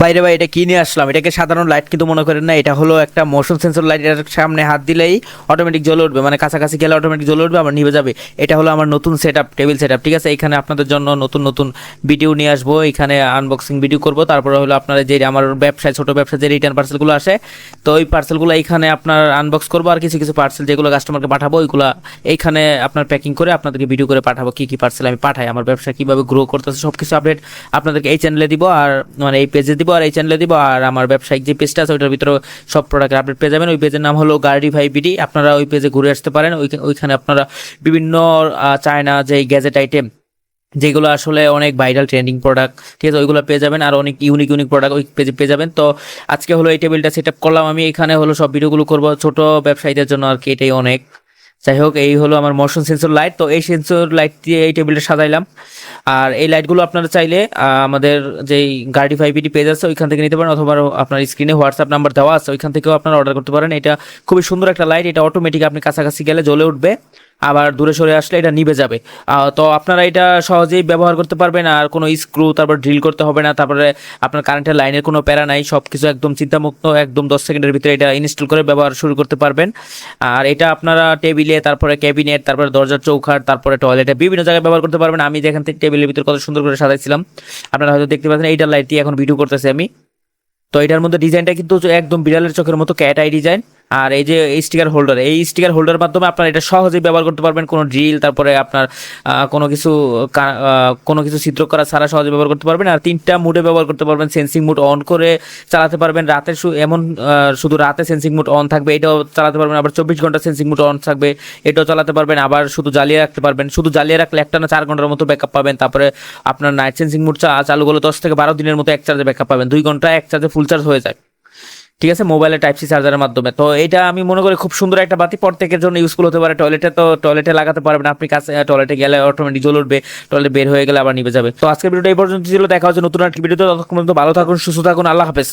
বাইরে ভাই এটা কি নিয়ে আসলাম? এটাকে সাধারণ লাইট কিন্তু মনে করেন না, এটা হলো একটা মোশন সেন্সর লাইট। এর সামনে হাত দিলেই অটোমেটিক জ্বলে উঠবে, মানে কাছাকাছি গেলে অটোমেটিক জ্বলে উঠবে আবার নিভে যাবে। এটা হলো আমার নতুন সেটআপ, টেবিল সেটআপ। ঠিক আছে, এখানে আপনাদের জন্য নতুন নতুন ভিডিও নিয়ে আসবো, এখানে আনবক্সিং ভিডিও করব। তারপরে হলো আপনারা যে আমার ব্যবসায়, ছোট ব্যবসায় যে রিটার্ন পার্সেলগুলো আসে, তো ওই পার্সেলগুলো এইখানে আপনার আনবক্স করবো। আর কিছু কিছু পার্সেল যেগুলো কাস্টমারকে পাঠাবো ওইগুলো এইখানে আপনার প্যাকিং করে আপনাদেরকে ভিডিও করে পাঠাবো। কি কি পার্সেল আমি পাঠাই, আমার ব্যবসা কিভাবে গ্রো করতেছে, সব কিছু আপডেট আপনাদেরকে এই চ্যানেলে দিব, আর মানে এই পেজে দিব আর এই চ্যানেলে দিব। আর আমার ব্যবসায়িক যে পেজটা আছে ওইটার ভিতরে সব প্রোডাক্টের আপডেট পেয়ে যাবেন। ওই পেজের নাম হলো গার্ডিফাই বিডি। আপনারা ওই পেজে ঘুরে আসতে পারেন। ওইখানে আপনারা বিভিন্ন চায়না যে গ্যাজেট আইটেম যেগুলো আসলে অনেক ভাইরাল ট্রেন্ডিং প্রোডাক্ট, ঠিক আছে, ওইগুলো পেয়ে যাবেন। আর অনেক ইউনিক ইউনিক প্রোডাক্ট ওই পেজে পেয়ে যাবেন। তো আজকে হলো এই টেবিলটা সেট আপ করলাম আমি, এখানে হলো সব ভিডিওগুলো করবো ছোট ব্যবসায়ীদের জন্য আর কি, এটাই অনেক। যাই হোক, এই হলো আমার মোশন সেন্সর লাইট। তো এই সেন্সর লাইট দিয়ে এই টেবিলটা সাজাইলাম। আর এই লাইটগুলো আপনারা চাইলে আমাদের যেই গার্ডি ফাইভ বিডি পেজ আছে ওইখান থেকে নিতে পারেন, অথবা আপনার স্ক্রিনে হোয়াটসঅ্যাপ নাম্বার দেওয়া আছে ওইখান থেকেও আপনারা অর্ডার করতে পারেন। এটা খুবই সুন্দর একটা লাইট, এটা অটোমেটিক আপনি কাছাকাছি গেলে জ্বলে উঠবে, আবার দূরে সরে আসলে এটা নিভে যাবে। তো আপনারা এটা সহজেই ব্যবহার করতে পারবেন, আর কোনো স্ক্রু তারপর ড্রিল করতে হবে না। তারপরে আপনার কারেন্টের লাইনের কোনো প্যারা নাই, সব কিছু একদম চিন্তামুক্ত, একদম 10 সেকেন্ডের ভিতরে এটা ইনস্টল করে ব্যবহার শুরু করতে পারবেন। আর এটা আপনারা টেবিলে, তারপরে ক্যাবিনেট, তারপরে দরজার চৌকাঠ, তারপরে টয়লেটে বিভিন্ন জায়গায় ব্যবহার করতে পারবেন। আমি যেখান থেকে টেবিলের ভিতরে কত সুন্দর করে সাজাইছিলাম আপনারা হয়তো দেখতে পাচ্ছেন, এইটার লাইট দিয়ে এখন ভিডিও করতেছি আমি। তো এটার মধ্যে ডিজাইনটা কিন্তু একদম বিড়ালের চোখের মতো ক্যাট আই ডিজাইন। আর এই যে এই স্টিকার হোল্ডার, এই স্টিকার হোল্ডার মাধ্যমে আপনারা এটা সহজেই ব্যবহার করতে পারবেন। কোনো ড্রিল, তারপরে আপনার কোনো কিছু কোনো কিছু ছিদ্র করা ছাড়া সহজে ব্যবহার করতে পারবেন। আর 3টা মুডে ব্যবহার করতে পারবেন, সেন্সিং মুড অন করে চালাতে পারবেন। রাতে এমন শুধু রাতে সেন্সিং মুড অন থাকবে, এটাও চালাতে পারবেন। আবার 24 ঘন্টা সেন্সিং মুড অন থাকবে, এটাও চালাতে পারবেন। আবার শুধু জ্বালিয়ে রাখতে পারবেন, শুধু জ্বালিয়ে রাখলে একটা না 4 ঘন্টার মতো ব্যাকআপ পাবেন। তারপরে আপনার নাইট সেন্সিং মুড চালু হলে 10 থেকে 12 দিনের মতো এক চার্জে ব্যাকআপ পাবেন, 2 ঘন্টা এক চার্জে ফুল চার্জ হয়ে যায়। ঠিক আছে, মোবাইলের টাইপ সি চার্জারের মাধ্যমে। তো এটা আমি মনে করি খুব সুন্দর একটা বাতি, প্রত্যেকের জন্য ইউজফুল হতে পারে। টয়লেটে তো টয়লেটে লাগাতে পারবেন আপনি, কাছে টয়লেটে গেলে অটোমেটিক জ্বলে উঠবে, টয়লেট বের হয়ে গেলে আবার নিভে যাবে। তো আজকের ভিডিওটা এই পর্যন্ত ছিল, দেখা হচ্ছে নতুন একটা ভিডিওতে। ততক্ষণ পর্যন্ত ভালো থাকুন, সুস্থ থাকুন, আল্লাহ হাফেজ।